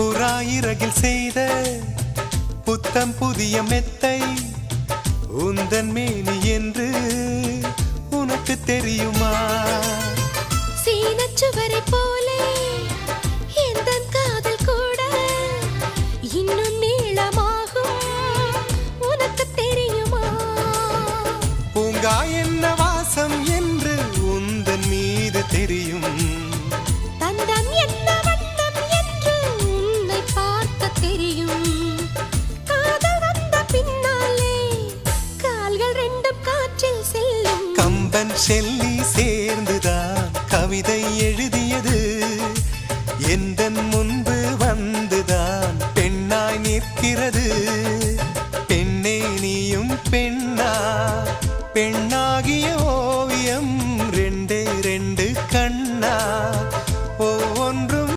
புறாயிரகில் செய்த புத்தம் புதிய மெத்தை உந்தன் மேனி என்று உனக்கு தெரியுமா? சீனச்சுவரை போலே எந்தன் காதல் கூட இன்னும் நீளமாகும் உனக்கு தெரியுமா? பூங்கா என்ன வாசம் என்று உந்தன் மீது தெரியும். தந்தம் என்ன வண்ணம் என்று உன்னை பார்க்க தெரியும். காதல் வந்த பின்னாலே கால்கள் ரெண்டும் காற்றில் செல்லும். கம்பன் செல்லி சேர்ந்துதான் கவிதை எழுதியது. எந்தன் முன்பு